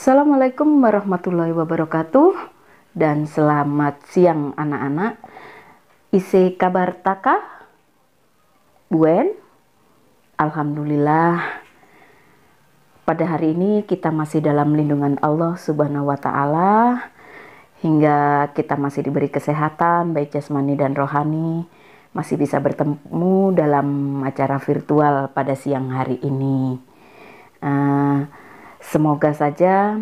Assalamualaikum warahmatullahi wabarakatuh dan selamat siang anak-anak. Ise kabar taka? Buen? Alhamdulillah. Pada hari ini kita masih dalam lindungan Allah Subhanahu wa taala hingga kita masih diberi kesehatan baik jasmani dan rohani, masih bisa bertemu dalam acara virtual pada siang hari ini. Semoga saja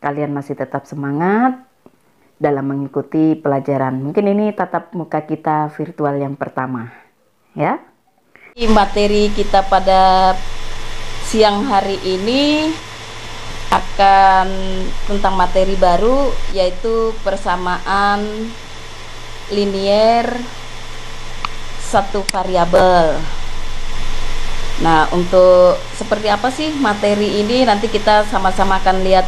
kalian masih tetap semangat dalam mengikuti pelajaran. Mungkin ini tatap muka kita virtual yang pertama, ya. Materi kita pada siang hari ini akan tentang materi baru, yaitu persamaan linier satu variabel. Nah, untuk seperti apa sih materi ini, nanti kita sama-sama akan lihat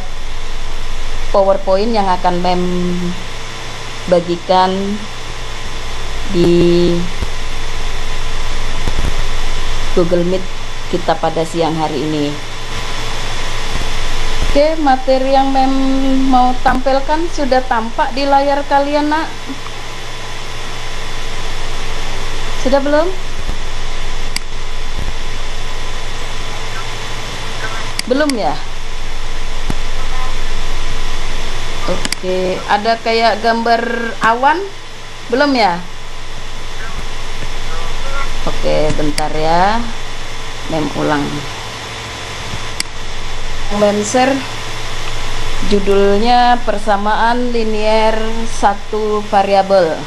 PowerPoint yang akan bagikan di Google Meet kita pada siang hari ini. Oke, materi yang mau tampilkan sudah tampak di layar kalian, nak? Sudah belum? Belum ya? Oke, ada kayak gambar awan? Belum ya? Oke, bentar ya. Ulang. Share judulnya persamaan linier satu variabel.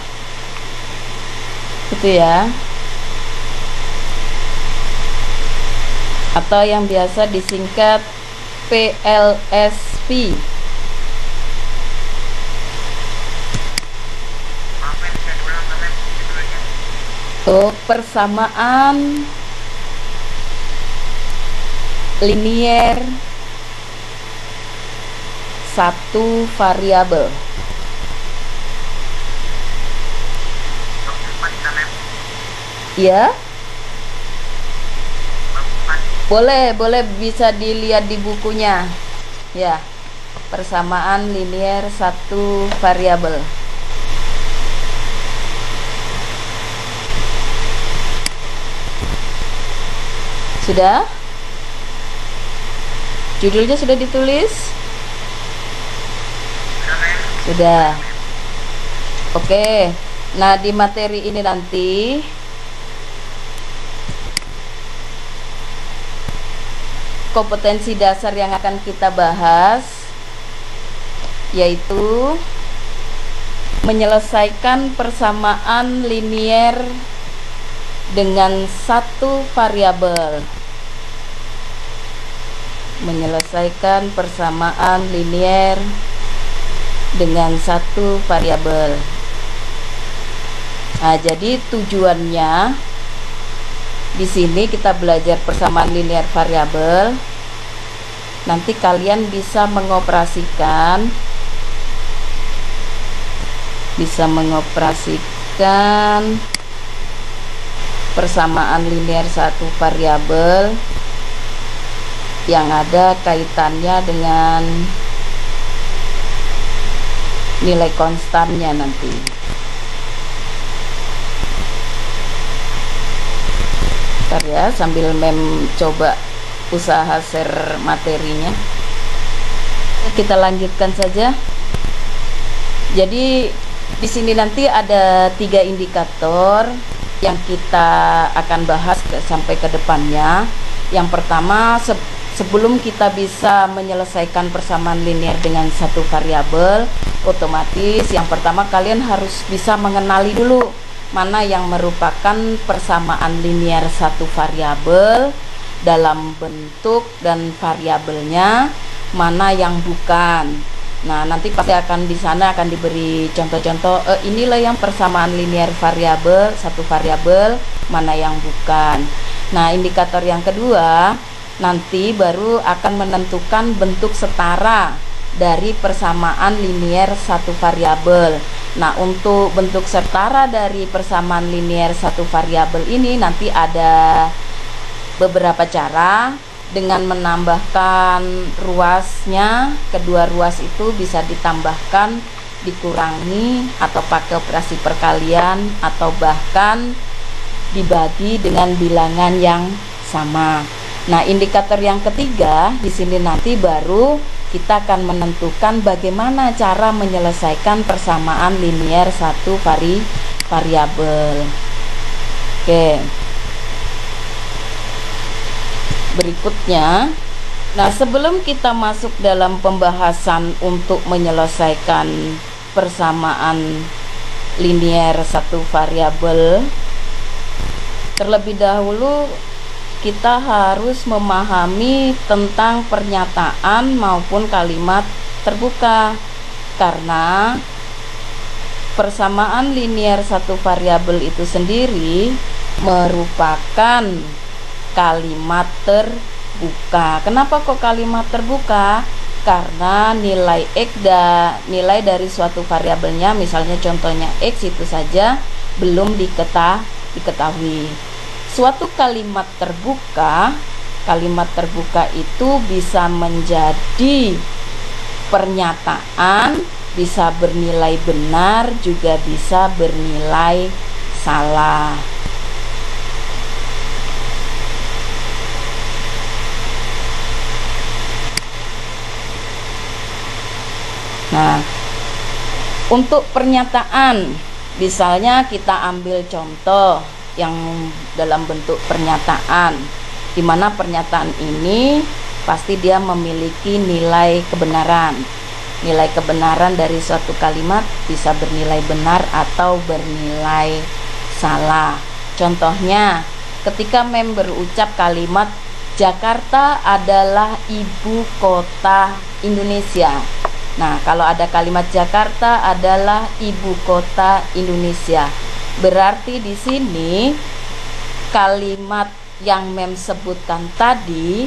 Itu ya. Atau yang biasa disingkat PLSP. Persamaan linier satu variabel. Ya, boleh bisa dilihat di bukunya ya, persamaan linier satu variabel. Sudah? Judulnya sudah ditulis? Sudah. Oke. Nah, di materi ini nanti kompetensi dasar yang akan kita bahas yaitu menyelesaikan persamaan linier dengan satu variabel. Menyelesaikan persamaan linier dengan satu variabel. Nah, jadi tujuannya di sini kita belajar persamaan linier variabel. Nanti kalian bisa mengoperasikan persamaan linier satu variabel yang ada kaitannya dengan nilai konstannya nanti. Bentar ya, sambil coba usaha share materinya. Kita lanjutkan saja. Jadi di sini nanti ada 3 indikator yang kita akan bahas sampai ke depannya. Yang pertama, sebelum kita bisa menyelesaikan persamaan linier dengan satu variabel, otomatis yang pertama kalian harus bisa mengenali dulu mana yang merupakan persamaan linier satu variabel dalam bentuk dan variabelnya, mana yang bukan. Nah, nanti pasti akan di sana akan diberi contoh-contoh, inilah yang persamaan linier variabel, satu variabel, mana yang bukan. Nah, indikator yang kedua nanti baru akan menentukan bentuk setara dari persamaan linier satu variabel. Nah, untuk bentuk setara dari persamaan linier satu variabel ini nanti ada beberapa cara. dengan menambahkan ruasnya, kedua ruas itu bisa ditambahkan, dikurangi, atau pakai operasi perkalian, atau bahkan dibagi dengan bilangan yang sama. Nah, indikator yang ketiga di sini nanti baru kita akan menentukan bagaimana cara menyelesaikan persamaan linier satu variabel. Oke. Berikutnya, nah sebelum kita masuk dalam pembahasan untuk menyelesaikan persamaan linier satu variabel, terlebih dahulu kita harus memahami tentang pernyataan maupun kalimat terbuka, karena persamaan linier satu variabel itu sendiri merupakan kalimat terbuka. Kenapa kok kalimat terbuka? Karena nilai X nilai dari suatu variabelnya, misalnya contohnya X itu saja belum diketahui. Suatu kalimat terbuka itu bisa menjadi pernyataan, bisa bernilai benar, juga bisa bernilai salah. Nah, untuk pernyataan, misalnya kita ambil contoh yang dalam bentuk pernyataan, di mana pernyataan ini pasti dia memiliki nilai kebenaran. Nilai kebenaran dari suatu kalimat bisa bernilai benar atau bernilai salah. Contohnya, ketika mem berucap kalimat Jakarta adalah ibu kota Indonesia. Nah, kalau ada kalimat Jakarta adalah ibu kota Indonesia, berarti di sini kalimat yang mem sebutkan tadi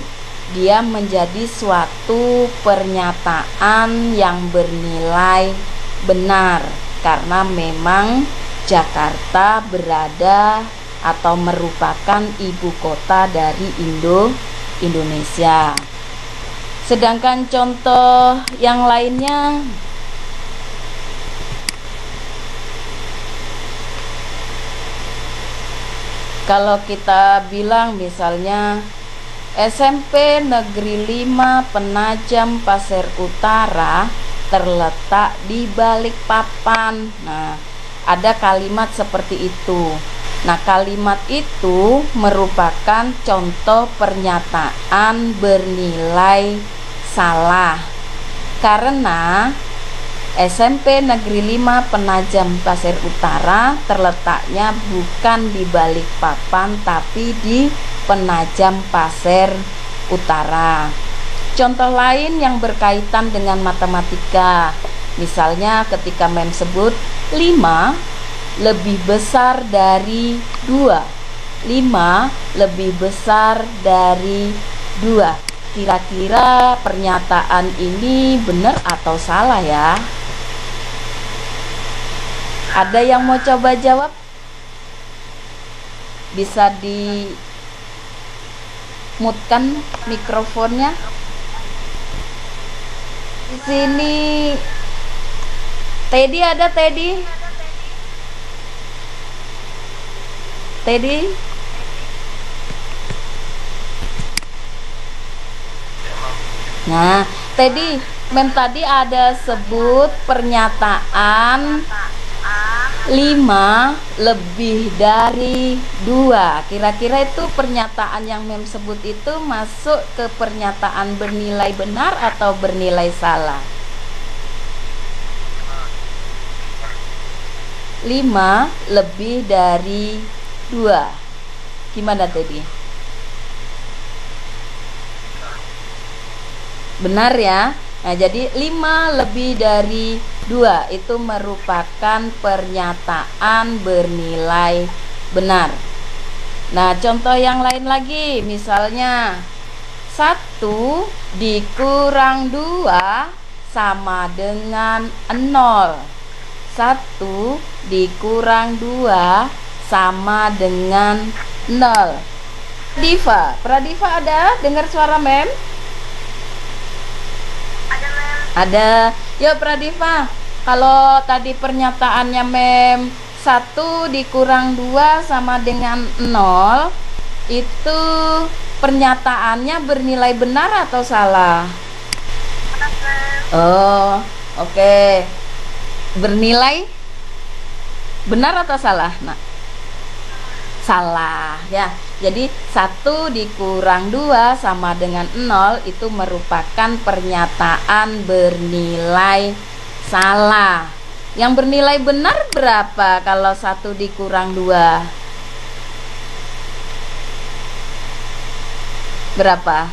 dia menjadi suatu pernyataan yang bernilai benar, karena memang Jakarta berada atau merupakan ibu kota dari Indonesia. Sedangkan contoh yang lainnya, kalau kita bilang misalnya SMP Negeri 5 Penajam Pasir Utara terletak di Balikpapan. Nah, ada kalimat seperti itu. Nah, kalimat itu merupakan contoh pernyataan bernilai salah, karena SMP Negeri 5 Penajam Pasir Utara terletaknya bukan di Balikpapan tapi di Penajam Pasir Utara. Contoh lain yang berkaitan dengan matematika, misalnya ketika mem sebut 5 lebih besar dari 2, 5 lebih besar dari 2. Kira-kira pernyataan ini benar atau salah ya? Ada yang mau coba jawab? Bisa dimutkan mikrofonnya. Di sini Teddy ada, Teddy? Teddy? Nah, Teddy, mem tadi ada sebut pernyataan 5 lebih dari 2. Kira-kira itu pernyataan yang mem sebut itu masuk ke pernyataan bernilai benar atau bernilai salah? 5 lebih dari 2. Gimana tadi? Benar ya? Nah, jadi 5 lebih dari 2 itu merupakan pernyataan bernilai benar. Nah, contoh yang lain lagi, misalnya 1 dikurang 2 sama dengan 0. 1 dikurang 2 sama dengan 0. Pradiva ada? Dengar suara Mem? Ada, Mem. Ada. Yuk Pradiva, kalau tadi pernyataannya Mem 1 dikurang 2 sama dengan 0, itu pernyataannya bernilai benar atau salah? Benar, Mem. Oh, oke. Bernilai benar atau salah? Nah, salah ya. Jadi 1 dikurang 2 sama dengan 0 itu merupakan pernyataan bernilai salah. Yang bernilai benar berapa kalau 1 dikurang 2? Berapa?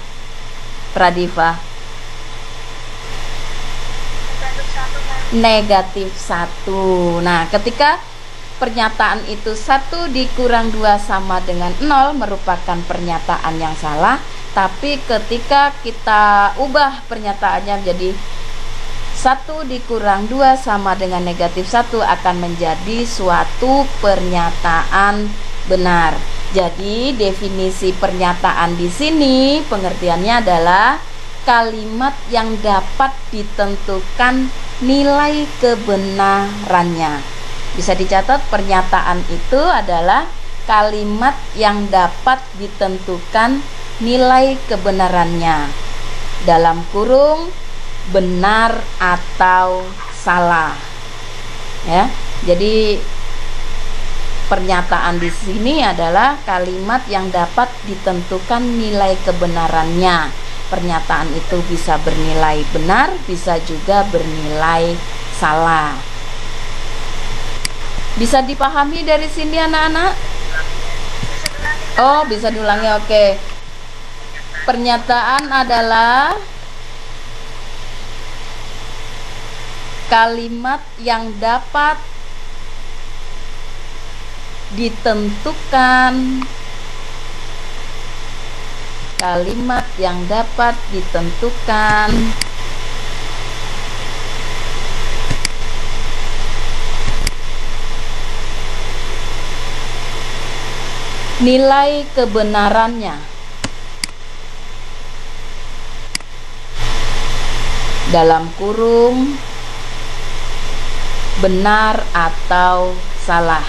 Pradiva? Negatif 1, Mem. -1. Nah, ketika pernyataan itu 1 dikurang 2 sama dengan 0 merupakan pernyataan yang salah. Tapi ketika kita ubah pernyataannya menjadi 1 dikurang 2 sama dengan -1 akan menjadi suatu pernyataan benar. Jadi definisi pernyataan di sini pengertiannya adalah kalimat yang dapat ditentukan nilai kebenarannya. Bisa dicatat, pernyataan itu adalah kalimat yang dapat ditentukan nilai kebenarannya. Dalam kurung benar atau salah. Ya. Jadi pernyataan di sini adalah kalimat yang dapat ditentukan nilai kebenarannya. Pernyataan itu bisa bernilai benar, bisa juga bernilai salah. Bisa dipahami dari sini anak-anak? Oh, bisa diulangi. Oke. Pernyataan adalah kalimat yang dapat ditentukan nilai kebenarannya. Dalam kurung benar atau salah.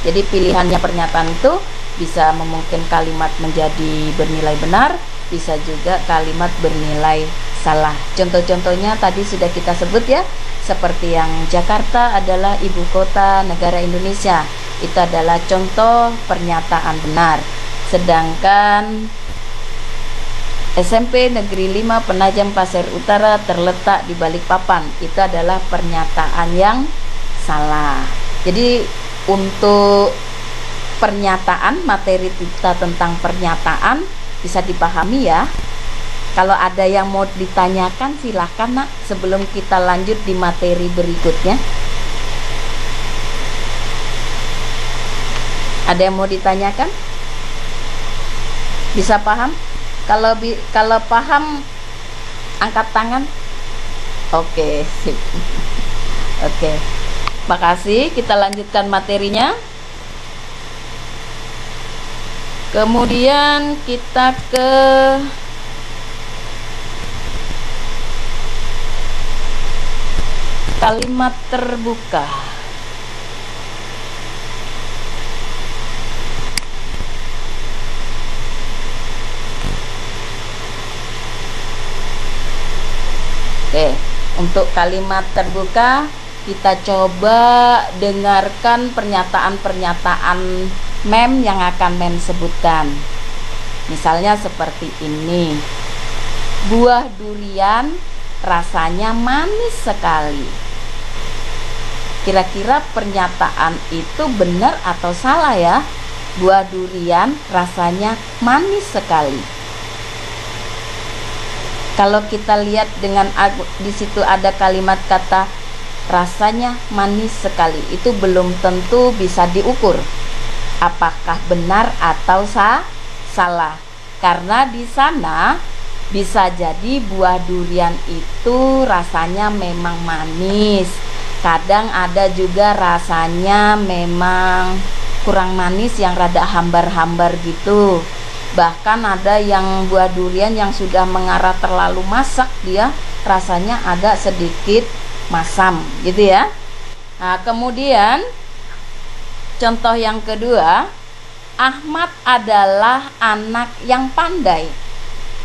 Jadi pilihannya pernyataan itu bisa memungkinkan kalimat menjadi bernilai benar, bisa juga kalimat bernilai salah. Contoh-contohnya tadi sudah kita sebut ya, seperti yang Jakarta adalah ibu kota negara Indonesia. Itu adalah contoh pernyataan benar. Sedangkan SMP Negeri 5 Penajam Pasir Utara terletak di Balikpapan, itu adalah pernyataan yang salah. Jadi untuk pernyataan, materi kita tentang pernyataan bisa dipahami ya. Kalau ada yang mau ditanyakan silahkan nak, sebelum kita lanjut di materi berikutnya. Ada yang mau ditanyakan? Bisa paham? Kalau paham angkat tangan. Oke, sip. Oke. Makasih, kita lanjutkan materinya. Kemudian kita ke kalimat terbuka. Oke, untuk kalimat terbuka kita coba dengarkan pernyataan-pernyataan Mem yang akan Mem sebutkan. Misalnya seperti ini. Buah durian rasanya manis sekali. Kira-kira pernyataan itu benar atau salah ya? Buah durian rasanya manis sekali. Kalau kita lihat dengan di situ ada kalimat kata rasanya manis sekali, itu belum tentu bisa diukur apakah benar atau salah. Karena di sana bisa jadi buah durian itu rasanya memang manis. Kadang ada juga rasanya memang kurang manis yang rada hambar-hambar gitu. Bahkan ada yang buah durian yang sudah mengarah terlalu masak, dia rasanya agak sedikit masam gitu ya. Nah, kemudian contoh yang kedua, Ahmad adalah anak yang pandai.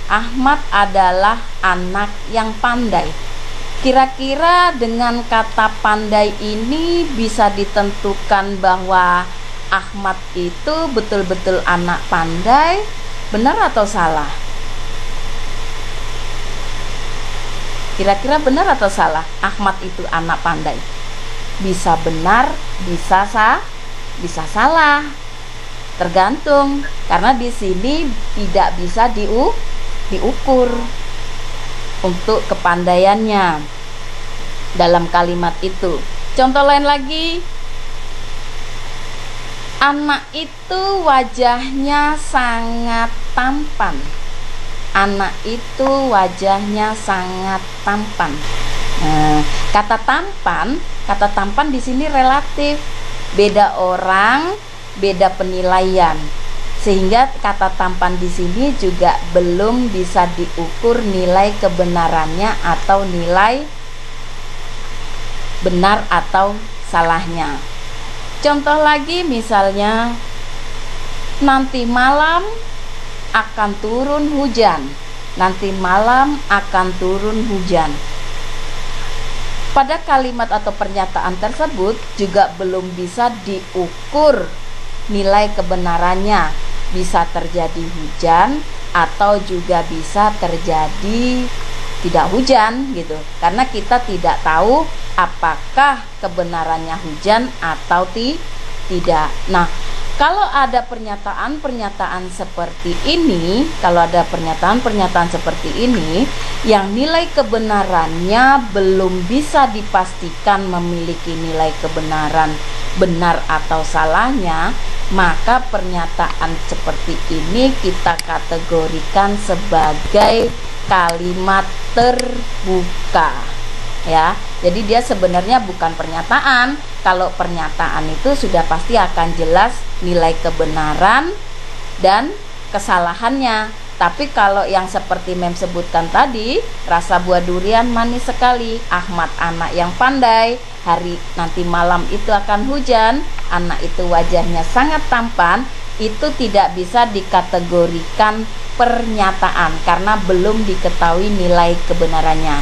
Ahmad adalah anak yang pandai. Kira-kira dengan kata pandai ini bisa ditentukan bahwa Ahmad itu betul-betul anak pandai, benar atau salah? Kira-kira benar atau salah? Ahmad itu anak pandai. Bisa benar, bisa salah. Tergantung, karena di sini tidak bisa diukur untuk kepandaiannya dalam kalimat itu. Contoh lain lagi, anak itu wajahnya sangat tampan. Anak itu wajahnya sangat tampan. Nah, kata tampan di sini relatif. Beda orang, beda penilaian. Sehingga kata tampan di sini juga belum bisa diukur nilai kebenarannya atau nilai benar atau salahnya. Contoh lagi misalnya, nanti malam akan turun hujan. Nanti malam akan turun hujan. Pada kalimat atau pernyataan tersebut juga belum bisa diukur nilai kebenarannya. Bisa terjadi hujan atau juga bisa terjadi tidak hujan gitu. Karena kita tidak tahu apakah kebenarannya hujan atau tidak. Nah, kalau ada pernyataan-pernyataan seperti ini, yang nilai kebenarannya belum bisa dipastikan memiliki nilai kebenaran benar atau salahnya, maka pernyataan seperti ini kita kategorikan sebagai kalimat terbuka. Ya, jadi dia sebenarnya bukan pernyataan. Kalau pernyataan itu sudah pasti akan jelas nilai kebenaran dan kesalahannya. Tapi kalau yang seperti Mem sebutkan tadi, rasa buah durian manis sekali, Ahmad anak yang pandai, nanti malam itu akan hujan, anak itu wajahnya sangat tampan, itu tidak bisa dikategorikan pernyataan karena belum diketahui nilai kebenarannya.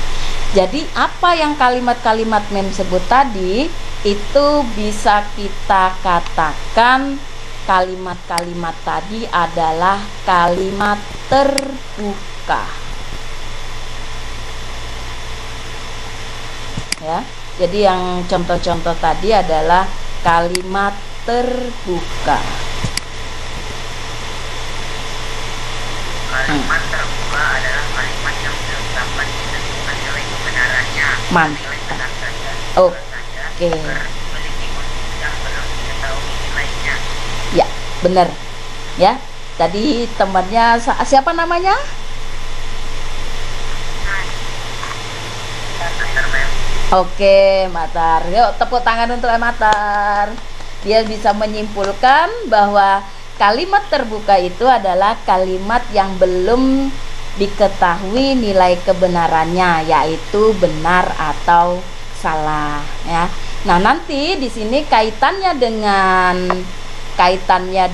Jadi apa yang kalimat-kalimat Mem sebut tadi itu bisa kita katakan kalimat-kalimat tadi adalah kalimat terbuka. Ya, jadi yang contoh-contoh tadi adalah kalimat terbuka. Kalimat terbuka adalah kalimat yang belum dapat ditentukan nilai kebenarannya. Mantap. Oke. Memiliki kondisi yang belum diketahui nilainya. Ya, benar. Ya, tadi temannya siapa namanya? Oke, Matar. Yuk, tepuk tangan untuk Matar. Dia bisa menyimpulkan bahwa kalimat terbuka itu adalah kalimat yang belum diketahui nilai kebenarannya, yaitu benar atau salah, ya. Nah, nanti di sini kaitannya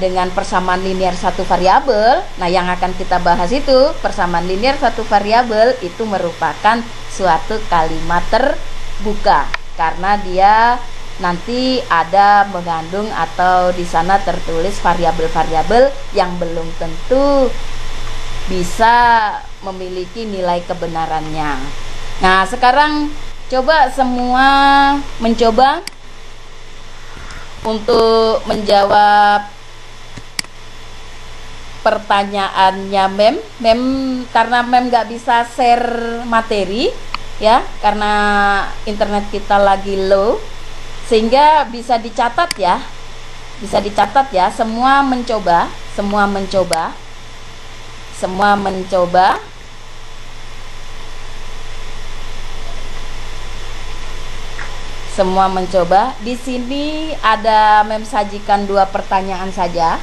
dengan persamaan linear satu variabel. Nah, yang akan kita bahas itu persamaan linear satu variabel itu merupakan suatu kalimat terbuka karena dia nanti ada mengandung atau di sana tertulis variabel-variabel yang belum tentu bisa memiliki nilai kebenarannya. Nah, sekarang coba semua mencoba untuk menjawab pertanyaannya Mem karena Mem nggak bisa share materi ya, karena internet kita lagi low, sehingga bisa dicatat ya, semua mencoba Di sini ada Mem sajikan 2 pertanyaan saja.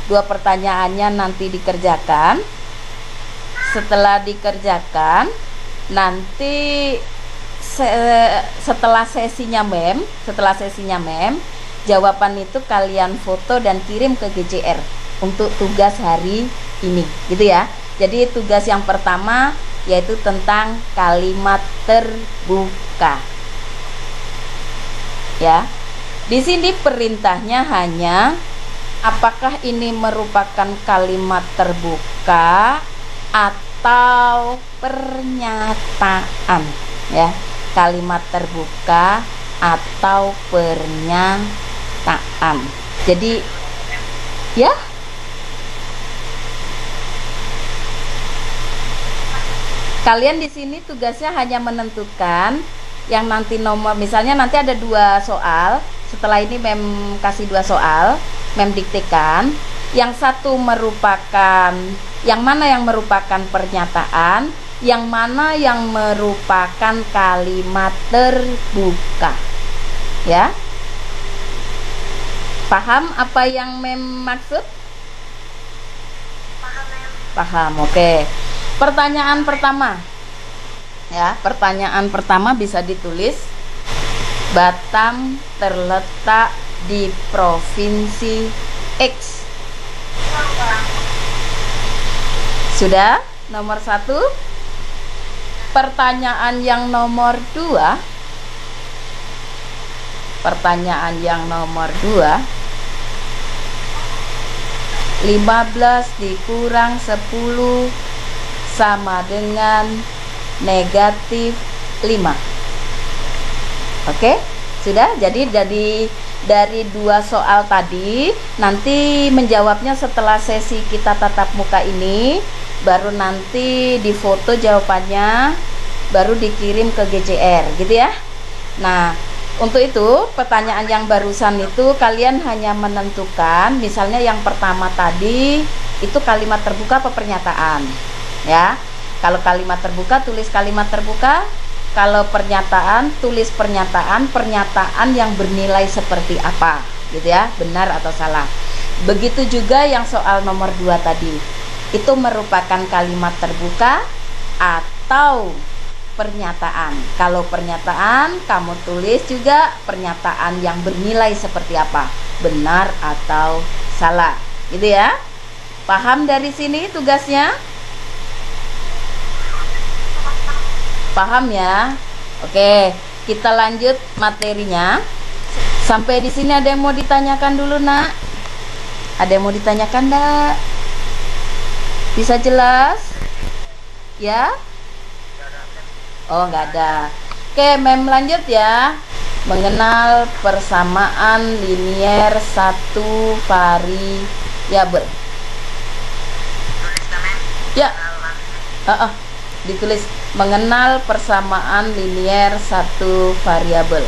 Dua pertanyaannya nanti dikerjakan. Setelah dikerjakan, nanti setelah sesinya mem, jawaban itu kalian foto dan kirim ke GCR untuk tugas hari ini, gitu ya. Jadi tugas yang pertama yaitu tentang kalimat terbuka. Ya. Di sini perintahnya hanya apakah ini merupakan kalimat terbuka atau pernyataan, ya. Kalimat terbuka atau pernyataan. Jadi ya, kalian di sini tugasnya hanya menentukan yang nanti nomor, misalnya nanti ada 2 soal. Setelah ini mem kasih 2 soal, mem diktekan. Yang satu merupakan, yang mana yang merupakan pernyataan, yang mana yang merupakan kalimat terbuka. Ya. Paham apa yang mem maksud? Paham, Mem. Paham, oke. Pertanyaan pertama. Ya, pertanyaan pertama bisa ditulis. Batam terletak di provinsi X. Sudah? Nomor 1. Pertanyaan yang nomor 2. Pertanyaan yang nomor 2. 15 dikurang 10 sama dengan negatif 5. Oke? Sudah? Jadi dari 2 soal tadi, nanti menjawabnya setelah sesi kita tatap muka ini, baru nanti difoto jawabannya, baru dikirim ke GCR, gitu ya. Nah, untuk itu pertanyaan yang barusan itu kalian hanya menentukan, misalnya yang pertama tadi itu kalimat terbuka apa pernyataan, ya. Kalau kalimat terbuka tulis kalimat terbuka, kalau pernyataan tulis pernyataan yang bernilai seperti apa, gitu ya, benar atau salah. Begitu juga yang soal nomor 2 tadi, itu merupakan kalimat terbuka atau pernyataan. Kalau pernyataan, kamu tulis juga pernyataan yang bernilai seperti apa, benar atau salah, gitu ya. Paham dari sini tugasnya? Paham ya? Oke, kita lanjut materinya. Sampai di sini ada yang mau ditanyakan dulu, Nak? Ada yang mau ditanyakan, Nak? Bisa jelas? Ya? Oh, nggak ada. Oke, mem lanjut ya. Mengenal persamaan linier satu variabel. Tulis, Mem. Ya. Ditulis mengenal persamaan linier satu variabel.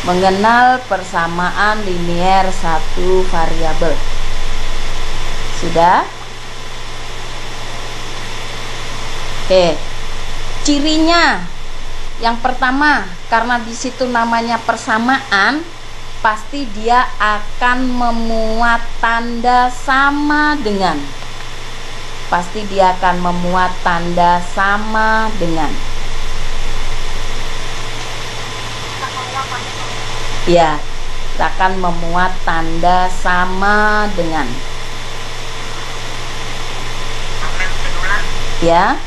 Mengenal persamaan linier satu variabel. Sudah? Oke. Cirinya yang pertama, karena di situ namanya persamaan, pasti dia akan memuat tanda sama dengan. Pasti dia akan memuat tanda sama dengan. Ya, akan memuat tanda sama dengan. Ya,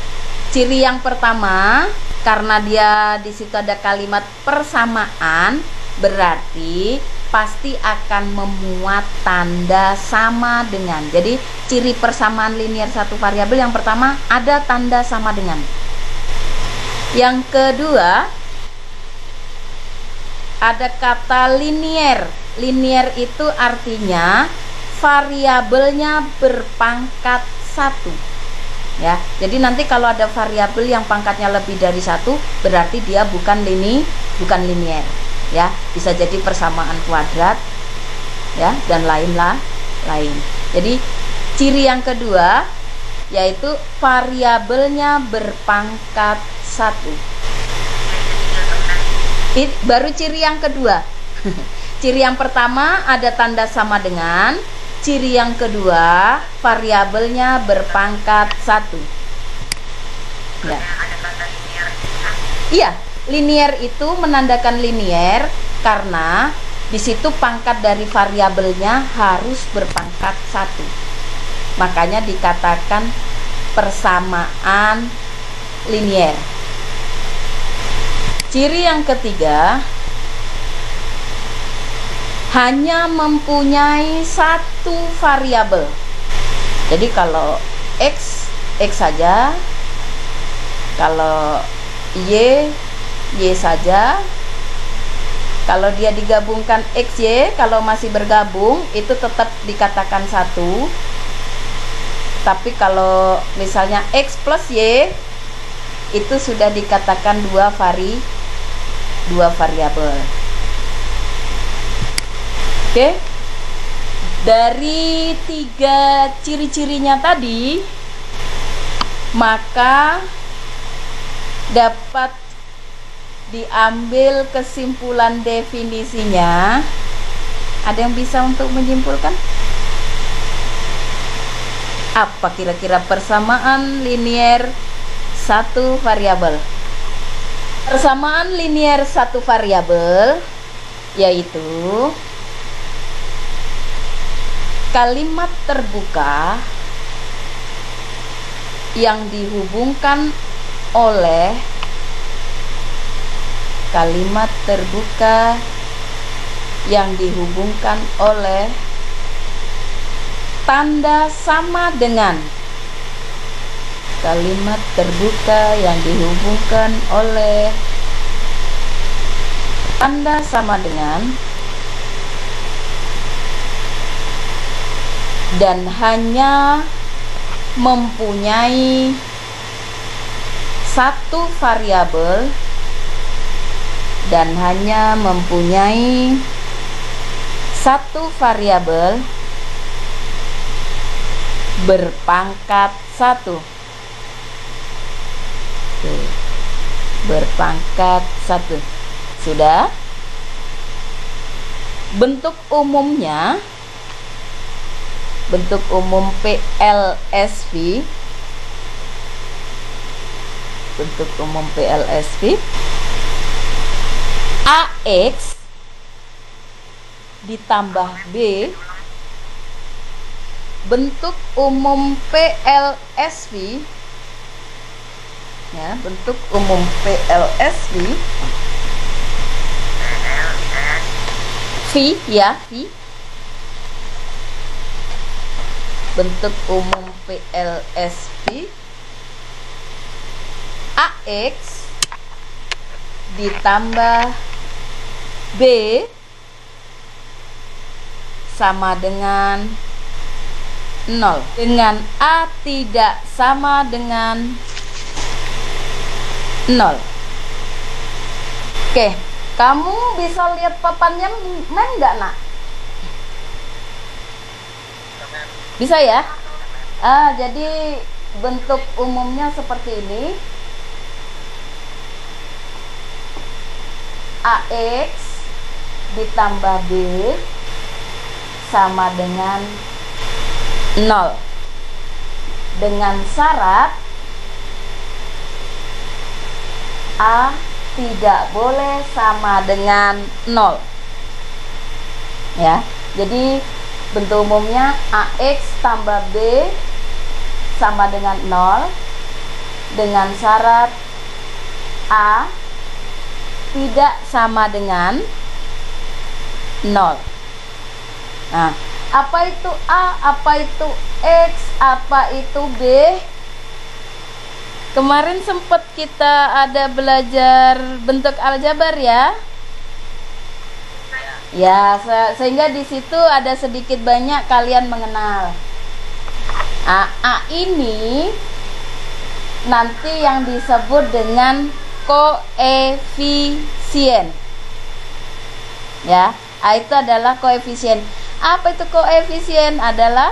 ciri yang pertama, karena dia di situ ada kalimat persamaan, berarti pasti akan memuat tanda sama dengan. Jadi ciri persamaan linier satu variabel yang pertama ada tanda sama dengan. Yang kedua, ada kata linier. Linier itu artinya variabelnya berpangkat 1. Ya, jadi nanti kalau ada variabel yang pangkatnya lebih dari 1, berarti dia bukan linier. Ya, bisa jadi persamaan kuadrat, ya, dan lain. Jadi ciri yang kedua yaitu variabelnya berpangkat 1. Yang ketiga Baru ciri yang kedua. Ciri yang pertama ada tanda sama dengan, ciri yang kedua variabelnya berpangkat 1. Ya. ada kata linear. Iya, linier itu menandakan linier karena di situ pangkat dari variabelnya harus berpangkat 1. Makanya dikatakan persamaan linier. Ciri yang ketiga hanya mempunyai satu variabel. Jadi kalau X saja, kalau Y saja. Kalau dia digabungkan X, Y, kalau masih bergabung itu tetap dikatakan 1. Tapi kalau misalnya X plus Y itu sudah dikatakan dua variabel. Oke, dari 3 ciri-cirinya tadi, maka dapat diambil kesimpulan definisinya. Ada yang bisa untuk menyimpulkan? Apa kira-kira persamaan linier satu variabel? Persamaan linier satu variabel yaitu kalimat terbuka yang dihubungkan oleh kalimat terbuka yang dihubungkan oleh tanda sama dengan. Kalimat terbuka yang dihubungkan oleh tanda sama dengan dan hanya mempunyai satu variabel dan hanya mempunyai satu variabel berpangkat 1. Berpangkat 1. Sudah? Bentuk umumnya, bentuk umum PLSV, bentuk umum PLSV AX ditambah B. Bentuk umum PLSV, ya, bentuk umum PLSV V, ya, V. Bentuk umum PLSV AX ditambah B sama dengan 0, dengan A tidak sama dengan 0. Oke, kamu bisa lihat papannya main nggak, nak? Bisa ya? Jadi bentuk umumnya seperti ini. AX ditambah B sama dengan 0 dengan syarat A tidak boleh sama dengan 0, ya. Jadi bentuk umumnya AX tambah B sama dengan 0 dengan syarat A tidak sama dengan 0. Nah, apa itu A, apa itu X, apa itu B? Kemarin sempat kita ada belajar bentuk aljabar, ya. Ya, sehingga di situ ada sedikit banyak kalian mengenal. A ini nanti yang disebut dengan koefisien. Ya, A itu adalah koefisien. Apa itu koefisien? Adalah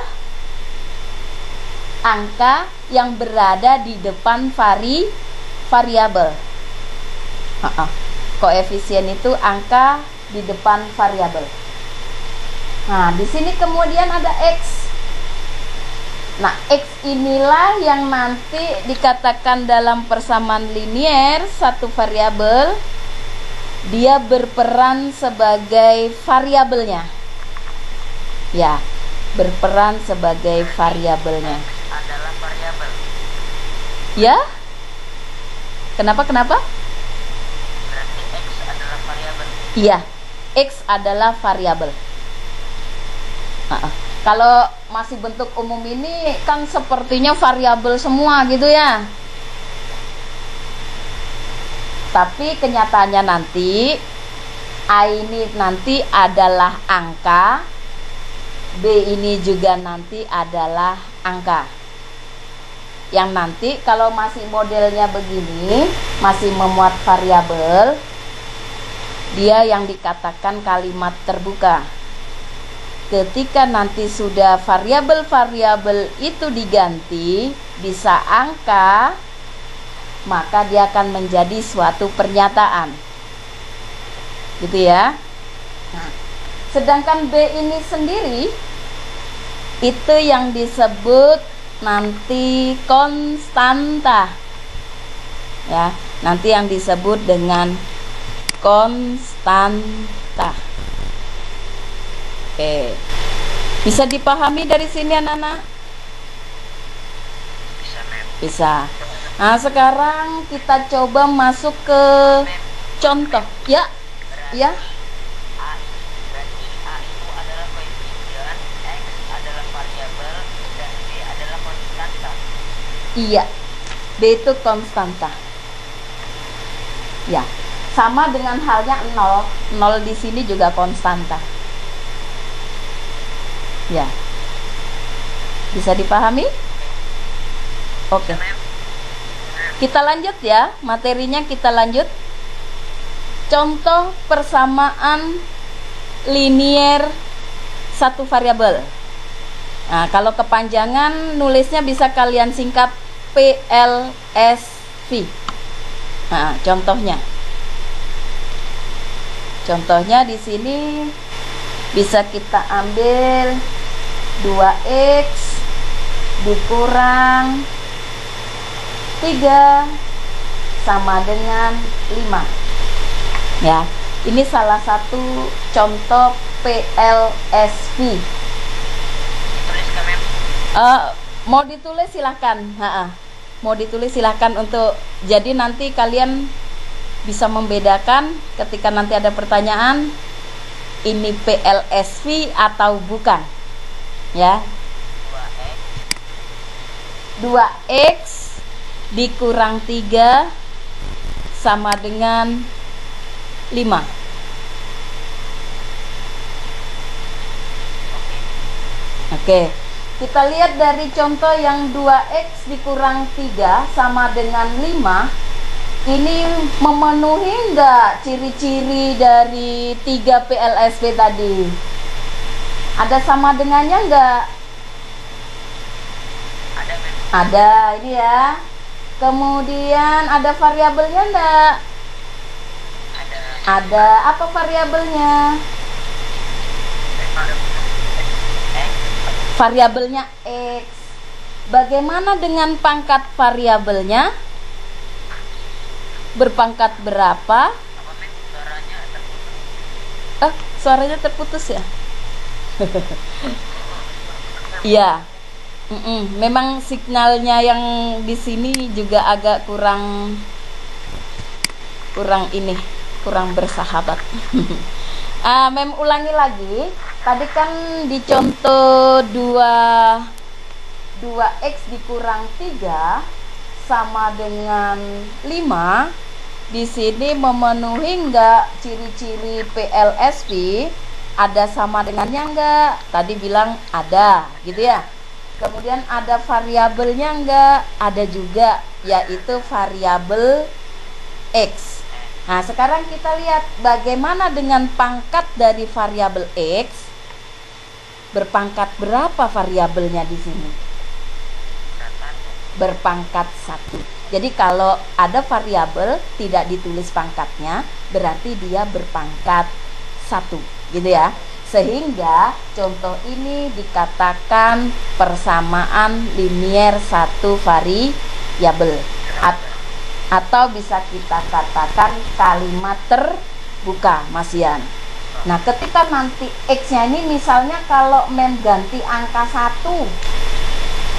angka yang berada di depan variabel. Koefisien itu angka di depan variabel. Nah, di sini kemudian ada X. Nah, X inilah yang nanti dikatakan dalam persamaan linier satu variabel, dia berperan sebagai variabelnya. Ya, berperan sebagai variabelnya. Adalah variabel. Ya? Kenapa? Berarti X adalah variabel. Iya, X adalah variabel. Kalau masih bentuk umum ini kan sepertinya variabel semua gitu ya. Tapi kenyataannya nanti A ini nanti adalah angka, B ini juga nanti adalah angka. Yang nanti kalau masih modelnya begini, masih memuat variabel, dia yang dikatakan kalimat terbuka. Ketika nanti sudah variabel-variabel itu diganti bisa angka, maka dia akan menjadi suatu pernyataan. Gitu ya. Nah, sedangkan B ini sendiri itu yang disebut nanti konstanta. Ya, nanti yang disebut dengan konstanta. Oke. Bisa dipahami dari sini anak-anak? Bisa, Mem. Bisa. Nah, sekarang kita coba masuk ke contoh. Ya. Ya. Berarti A itu adalah koefisien, X adalah variabel, dan B adalah konstanta. Iya. B itu konstanta. Ya. Sama dengan halnya 0. 0 di sini juga konstanta. Ya. Bisa dipahami? Oke. Mem. Kita lanjut ya, materinya kita lanjut. Contoh persamaan linier satu variabel. Nah, kalau kepanjangan nulisnya bisa kalian singkat PLSV. Nah, contohnya. Contohnya di sini bisa kita ambil 2x dikurang 3 sama dengan 5. Ya, ini salah satu contoh PLSV. Ditulis ke Mem. Mau ditulis silahkan. Mau ditulis silahkan untuk jadi nanti kalian bisa membedakan ketika nanti ada pertanyaan ini PLSV atau bukan. Ya. 2x dikurang 3 sama dengan 5. Oke. Kita lihat dari contoh yang 2x dikurang 3 sama dengan 5. Ini memenuhi enggak ciri-ciri dari 3 PLSV tadi? Ada sama dengannya enggak? Ada, Mem. Ada, ini ya. Kemudian ada variabelnya enggak? Ada. Ada. Apa variabelnya? X. Variabelnya X. Bagaimana dengan pangkat variabelnya? Berpangkat berapa? Apa, Mem? Suaranya terputus. Suaranya terputus ya? Iya. Memang signalnya yang di sini juga agak kurang bersahabat. Mem ulangi lagi. Tadi kan di contoh 2x dikurang 3 sama dengan 5. Di sini memenuhi enggak ciri-ciri PLSV? Ada sama dengannya enggak? Tadi bilang ada, gitu ya. Kemudian ada variabelnya enggak? Ada juga, yaitu variabel X. Nah, sekarang kita lihat bagaimana dengan pangkat dari variabel X. Berpangkat berapa variabelnya di sini? Berpangkat 1. Jadi kalau ada variabel tidak ditulis pangkatnya, berarti dia berpangkat 1, gitu ya. Sehingga contoh ini dikatakan persamaan linier satu variabel. Atau bisa kita katakan kalimat terbuka, Mas Yan. Nah, ketika nanti X-nya ini misalnya kalau mem ganti angka 1,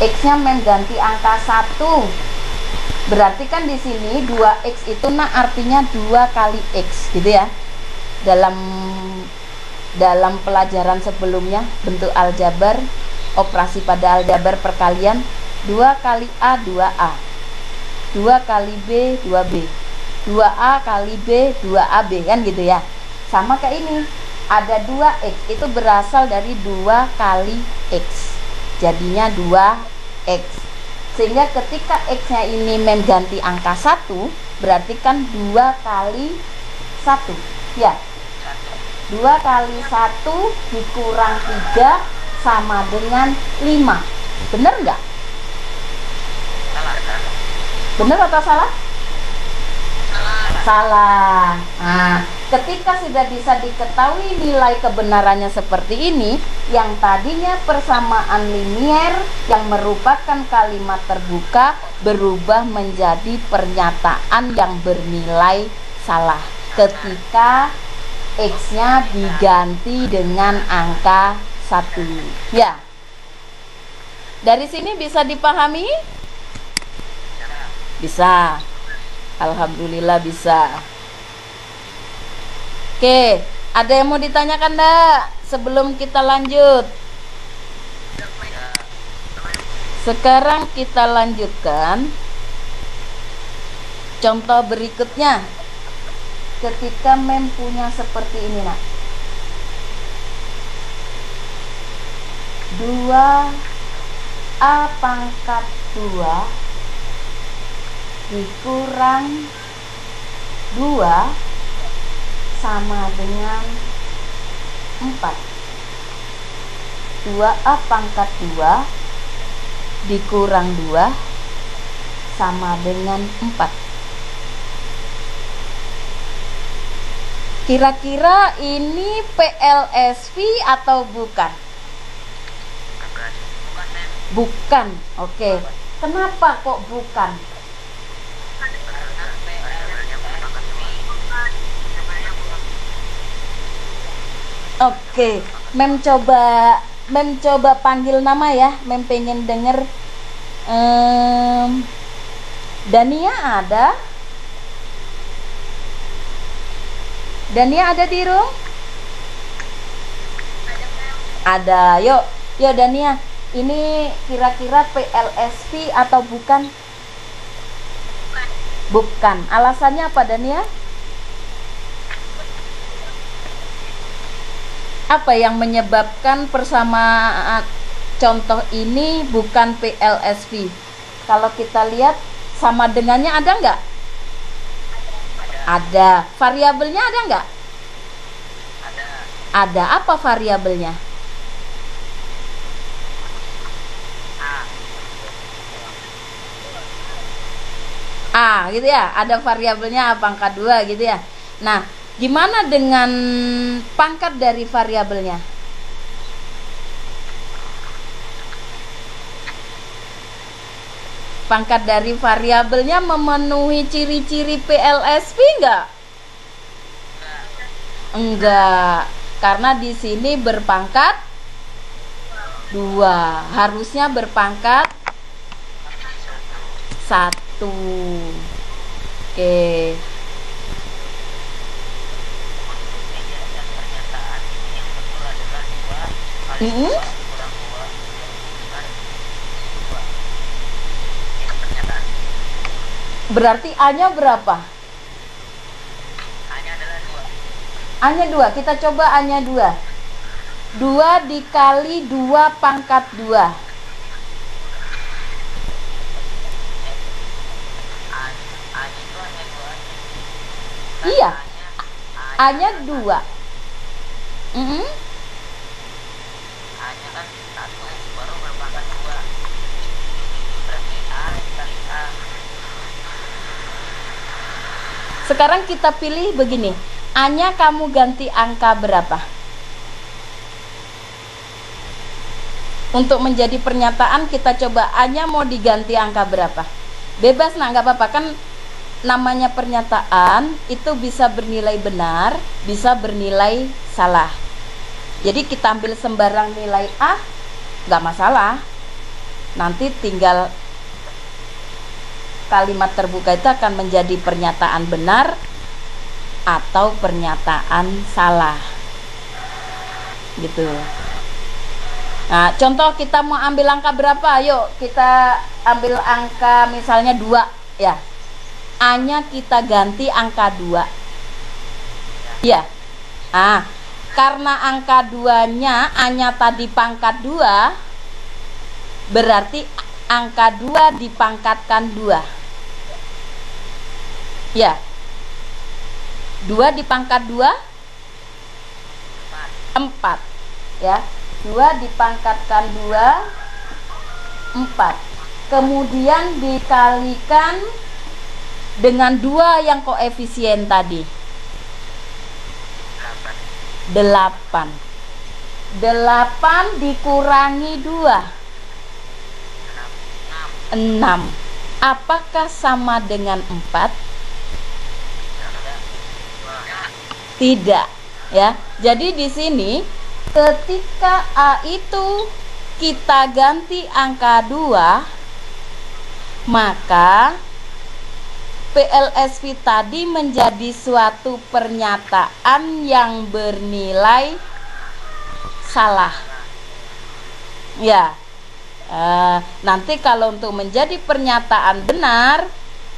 X-nya mem ganti angka 1, berarti kan di sini 2X itu artinya 2 kali X, gitu ya. Dalam pelajaran sebelumnya, bentuk aljabar, operasi pada aljabar perkalian, 2 kali A, 2A. 2 kali B, 2B. 2A kali B, 2AB, kan gitu ya. Sama kayak ini, ada 2X, itu berasal dari 2 kali X, jadinya 2X. Sehingga ketika X-nya ini mengganti angka 1, berarti kan 2 kali 1, ya. 2 kali 1 dikurang 3 sama dengan 5. Bener nggak? Bener atau salah? Salah. Nah, ketika sudah bisa diketahui nilai kebenarannya seperti ini, yang tadinya persamaan linier yang merupakan kalimat terbuka berubah menjadi pernyataan yang bernilai salah ketika X-nya diganti dengan angka 1. Ya. Dari sini bisa dipahami? Bisa. Alhamdulillah bisa. Oke, ada yang mau ditanyakan enggak sebelum kita lanjut? Sekarang kita lanjutkan contoh berikutnya. Ketika mem punya seperti ini, nak. 2A pangkat 2 dikurang 2 sama dengan 4. 2A pangkat 2 dikurang 2 sama dengan 4. Kira-kira ini PLSV atau bukan? Bukan. Oke. Kenapa kok bukan? Oke, Mem coba panggil nama ya. Mem pengen denger. Dania ada? Dania ada di room? Ada. Yuk Dania. Ini kira-kira PLSV atau bukan? Bukan. Alasannya apa, Dania? Apa yang menyebabkan persamaan contoh ini bukan PLSV? Kalau kita lihat sama dengannya ada nggak? Ada. Variabelnya ada nggak? Ada. Apa variabelnya? A, gitu ya. Ada variabelnya pangkat 2 gitu ya. Nah, gimana dengan pangkat dari variabelnya? Pangkat dari variabelnya memenuhi ciri-ciri PLSV enggak? Enggak, karena di sini berpangkat 2. Harusnya berpangkat 1. Oke. Berarti A-nya berapa? A-nya adalah 2. A-nya 2. Kita coba A-nya 2. 2 dikali 2 pangkat 2. A-nya itu hanya 2. Iya. A-nya 2. A-nya kan 1 baru berpangkat 2. Berarti A dikali A Sekarang kita pilih begini. A-nya kamu ganti angka berapa? Untuk menjadi pernyataan kita coba A-nya mau diganti angka berapa? Bebas nah, nggak apa-apa kan, namanya pernyataan itu bisa bernilai benar, bisa bernilai salah. Jadi kita ambil sembarang nilai A, nggak masalah. Nanti tinggal kalimat terbuka itu akan menjadi pernyataan benar atau pernyataan salah. Gitu. Nah, contoh kita mau ambil angka berapa? Yuk, kita ambil angka misalnya 2 ya. A-nya kita ganti angka 2. Ya. Ah, karena angka 2-nya A-nya tadi pangkat 2, berarti angka 2 dipangkatkan 2. Ya. 2 dipangkat 2 4. Ya. 2 dipangkatkan 2 4. Kemudian dikalikan dengan 2 yang koefisien tadi 8. 8 dikurangi 2 6. Apakah sama dengan 4? Tidak, ya. Jadi di sini ketika A itu kita ganti angka 2, maka PLSV tadi menjadi suatu pernyataan yang bernilai salah. Ya. Nanti kalau untuk menjadi pernyataan benar,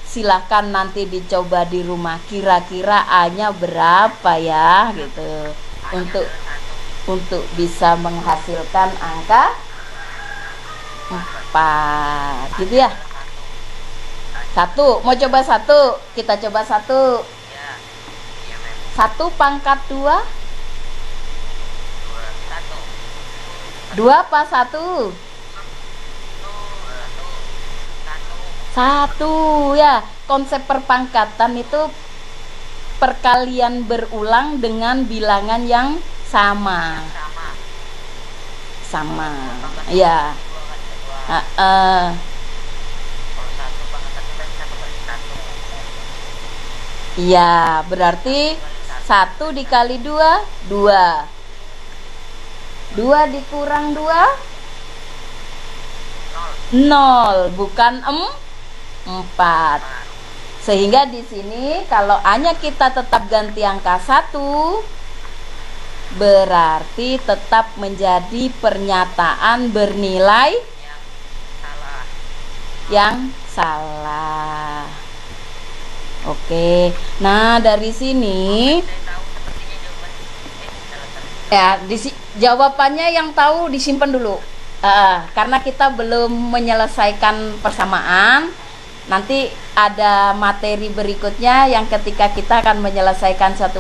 silahkan nanti dicoba di rumah, kira-kira A-nya berapa ya gitu, untuk bisa menghasilkan angka 4 gitu ya. 1, mau coba 1, kita coba 1. 1 pangkat 2 apa 1? 1 ya. Konsep perpangkatan itu perkalian berulang dengan bilangan yang sama. Ya. Ya, berarti 1 dikali 2 2 dikurang 2 0, bukan 4. Sehingga di sini kalau A-nya kita tetap ganti angka 1, berarti tetap menjadi pernyataan bernilai yang salah. Oke. Nah, dari sini ya, jawabannya yang tahu disimpan dulu. Karena kita belum menyelesaikan persamaan. Nanti ada materi berikutnya yang ketika kita akan menyelesaikan suatu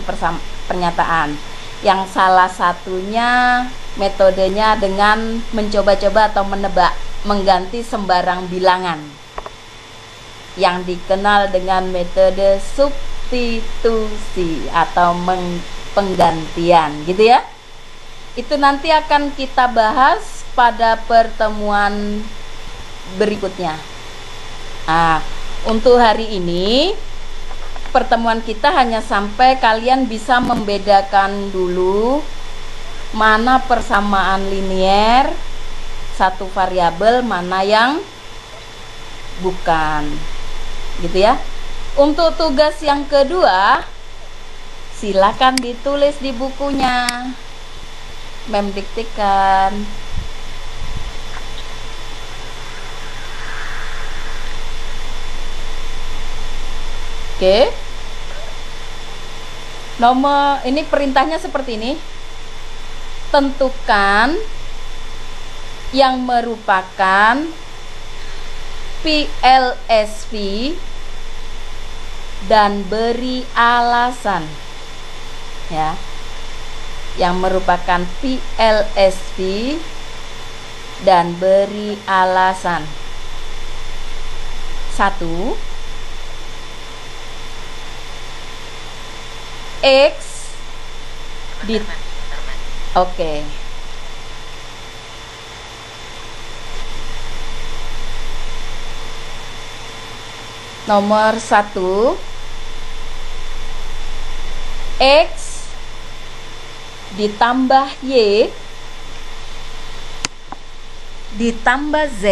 pernyataan. Yang salah satunya metodenya dengan mencoba-coba atau menebak, mengganti sembarang bilangan, yang dikenal dengan metode substitusi atau penggantian gitu ya. Itu nanti akan kita bahas pada pertemuan berikutnya. Nah, untuk hari ini pertemuan kita hanya sampai kalian bisa membedakan dulu mana persamaan linier satu variabel, mana yang bukan. Gitu ya. Untuk tugas yang kedua, silakan ditulis di bukunya. Mem diktikan. Oke. Nomor ini perintahnya seperti ini. Tentukan yang merupakan PLSV dan beri alasan ya. Yang merupakan PLSV dan beri alasan. 1. X di Bentar, men. oke. Nomor 1, X ditambah Y ditambah Z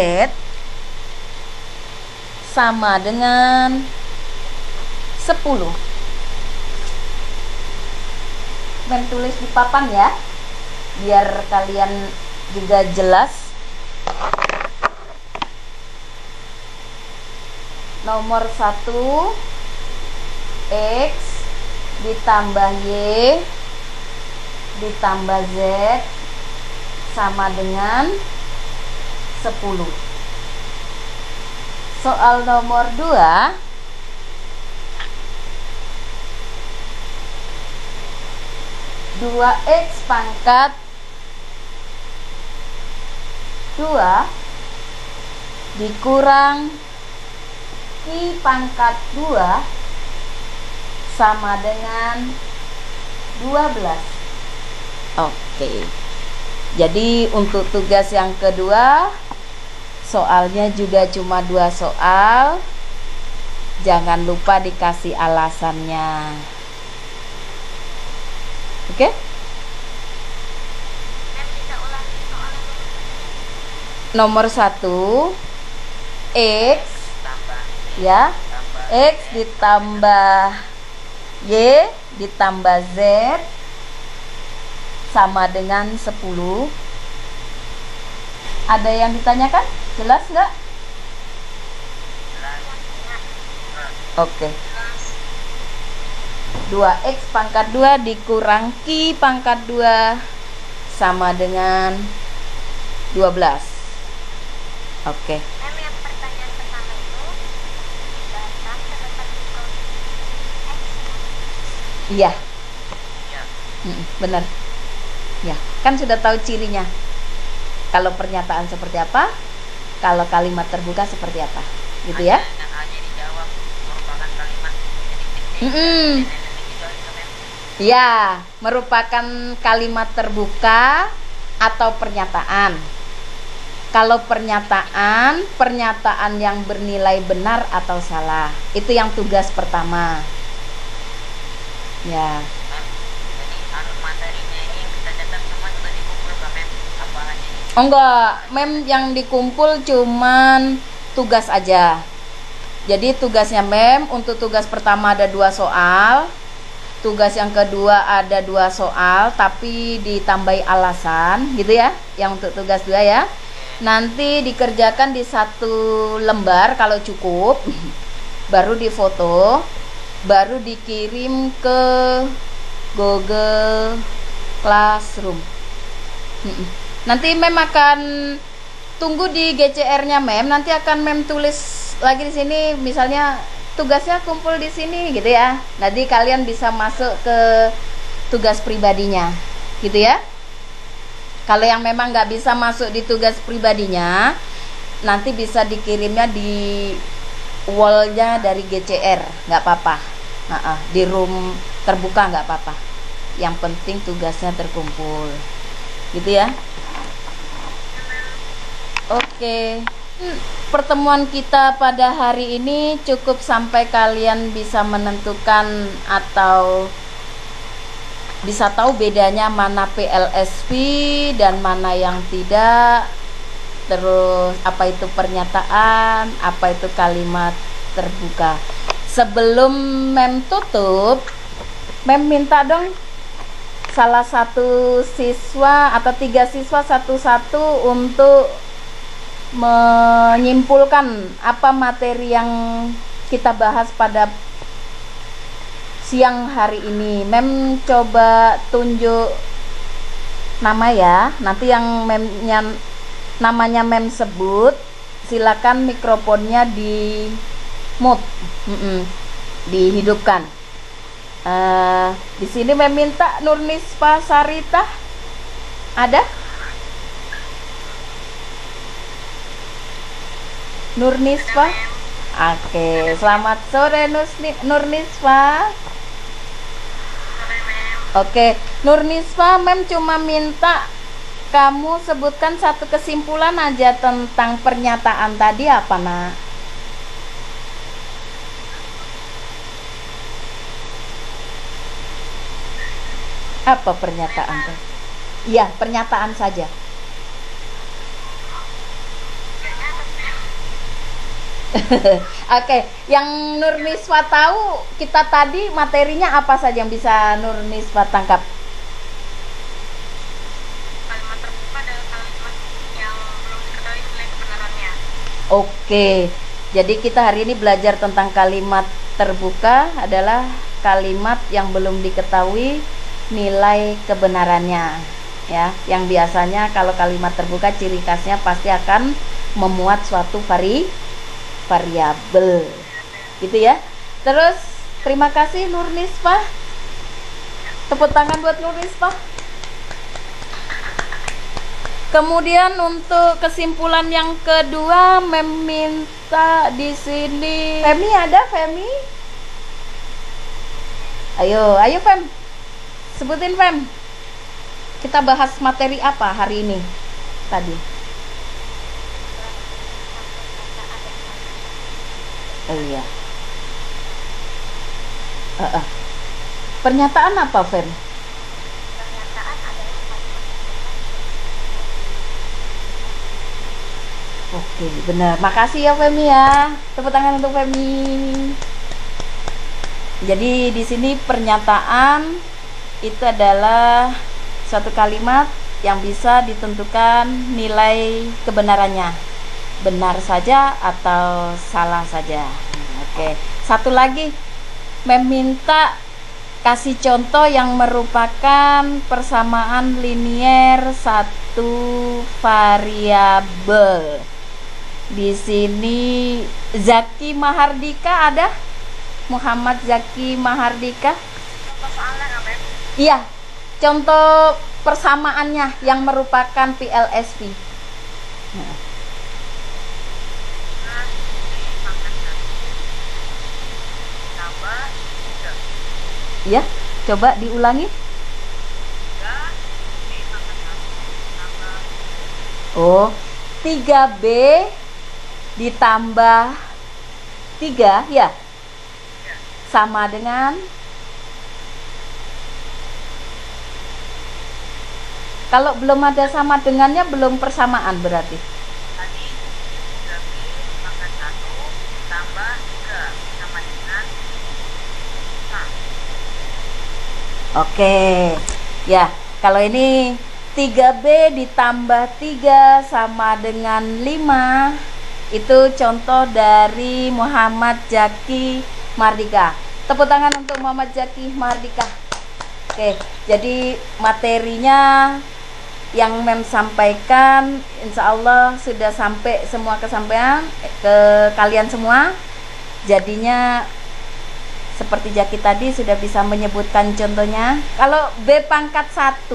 sama dengan 10. Mem tulis di papan ya, biar kalian juga jelas. Nomor 1, X ditambah Y ditambah Z sama dengan 10. Soal nomor 2, 2x pangkat 2 dikurang I pangkat 2 sama dengan 12. Oke. Jadi untuk tugas yang kedua, soalnya juga cuma 2 soal. Jangan lupa dikasih alasannya. Oke? Mem bisa ulangi soalnya dulu. Nomor 1, X Tambah ya, tambah X ditambah Y ditambah Z sama dengan 10. Ada yang ditanyakan? Jelas nggak? Oke. 2x pangkat 2 dikurang Q pangkat 2 sama dengan 12. Oke. Mem yang pertanyaan pertama itu datang terdapat hukum X. Iya, ya. benar. Ya, kan sudah tahu cirinya. Kalau pernyataan seperti apa, kalau kalimat terbuka seperti apa, gitu ya. Yang A-nya dijawab merupakan kalimat titik-titik. Mm-mm. Gitu itu, men. Ya, merupakan kalimat terbuka atau pernyataan. Kalau pernyataan yang bernilai benar atau salah. Itu yang tugas pertama. Ya. Mem, jadi materinya ini yang kita catat semua juga dikumpul Kak, Mem? Apa aja nih? Oh enggak, mem yang dikumpul cuman tugas aja. Jadi tugasnya mem untuk tugas pertama ada 2 soal. Tugas yang kedua ada 2 soal tapi ditambahi alasan gitu ya. Yang untuk tugas 2 ya. Nanti dikerjakan di 1 lembar kalau cukup. Baru difoto, baru dikirim ke Google Classroom. Nanti mem akan tunggu di GCR-nya mem. Nanti akan mem tulis lagi di sini, misalnya tugasnya kumpul di sini gitu ya. Nanti kalian bisa masuk ke tugas pribadinya, gitu ya. Kalau yang memang nggak bisa masuk di tugas pribadinya, nanti bisa dikirimnya di wall-nya dari GCR, nggak apa-apa. Di room terbuka nggak apa-apa. Yang penting tugasnya terkumpul, gitu ya. Oke. Pertemuan kita pada hari ini cukup sampai kalian bisa menentukan atau bisa tahu bedanya mana PLSP dan mana yang tidak. Terus apa itu pernyataan, apa itu kalimat terbuka. Sebelum mem tutup, mem minta dong salah satu siswa atau 3 siswa satu-satu untuk menyimpulkan apa materi yang kita bahas pada siang hari ini. Mem coba tunjuk nama ya. Nanti yang memnya namanya mem sebut, silakan mikrofonnya di mute, dihidupkan. Di sini mem minta Nurnispa Sarita. Ada? Nurnispa. Oke, selamat sore Nurnispa. Oke, Nurnisfa, Mem cuma minta kamu sebutkan satu kesimpulan aja tentang pernyataan tadi apa, Nak? Apa pernyataan tadi? Iya, pernyataan saja. Oke, yang Nurnisfa tahu kita tadi materinya apa saja yang bisa Nurnisfa tangkap? Kalimat terbuka adalah kalimat yang belum diketahui nilai kebenarannya. Oke, jadi kita hari ini belajar tentang kalimat terbuka adalah kalimat yang belum diketahui nilai kebenarannya, ya. Yang biasanya kalau kalimat terbuka ciri khasnya pasti akan memuat suatu variabel, gitu ya. Terus terima kasih Nurnisfa. Tepuk tangan buat Nurnisfa. Kemudian untuk kesimpulan yang kedua, meminta di sini. Femi ada, Femi? Ayo Fem. Sebutin Fem. Kita bahas materi apa hari ini tadi? Oh iya. Pernyataan apa, Fem? Pernyataan adalah kalimat. Oke, benar. Makasih ya Femi ya. Tepuk tangan untuk Femi. Jadi di sini pernyataan itu adalah suatu kalimat yang bisa ditentukan nilai kebenarannya. Benar saja atau salah saja. Oke. Satu lagi, meminta kasih contoh yang merupakan persamaan linier satu variabel. Di sini Zaki Mahardika ada? Muhammad Zaki Mahardika? Contoh soalnya nggak, Mem? Iya. Contoh persamaannya yang merupakan PLSP. Nah. Ya, coba diulangi. Oh, 3B ditambah 3 ya, sama dengan, kalau belum ada sama dengannya belum persamaan berarti. Tadi 3B pangkat 1 tambah 3 sama dengan 5. Oke, ya, kalau ini 3B ditambah 3 sama dengan 5. Itu contoh dari Muhammad Zaki Mardika. Tepuk tangan untuk Muhammad Zaki Mardika. Oke, jadi materinya yang Mem sampaikan insya Allah sudah sampai semua kesampaian ke kalian semua. Jadinya seperti Zaki tadi sudah bisa menyebutkan contohnya. Kalau B pangkat 1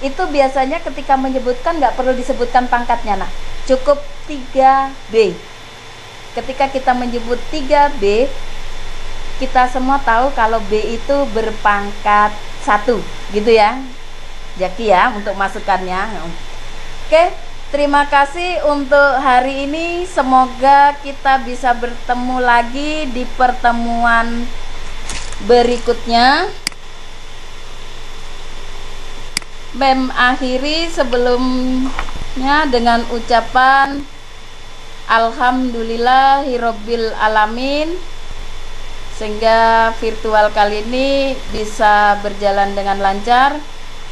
itu biasanya ketika menyebutkan nggak perlu disebutkan pangkatnya, nak. Cukup 3B. Ketika kita menyebut 3B, kita semua tahu kalau B itu berpangkat 1, gitu ya Zaki ya, untuk masukannya. Oke, terima kasih untuk hari ini. Semoga kita bisa bertemu lagi di pertemuan berikutnya. Mem akhiri sebelumnya dengan ucapan Alhamdulillahirabbil alamin, sehingga virtual kali ini bisa berjalan dengan lancar.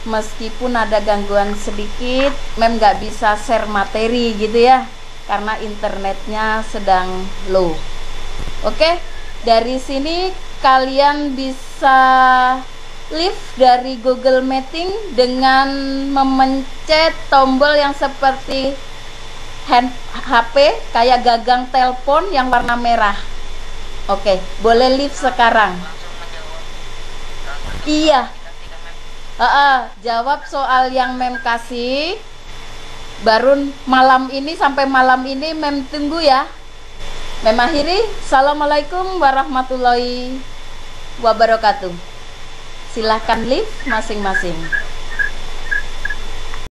Meskipun ada gangguan sedikit, Mem nggak bisa share materi gitu ya, karena internetnya sedang low. Oke, dari sini kalian bisa live dari Google Meeting dengan memencet tombol yang seperti HP kayak gagang telepon yang warna merah. Oke, boleh live sekarang. Langsung menjawab. Iya. Ketika Mem Jawab soal yang Mem kasih. Baru malam ini, sampai malam ini Mem tunggu ya. Mem akhiri. Assalamualaikum warahmatullahi wabarakatuh. Silahkan lift masing-masing.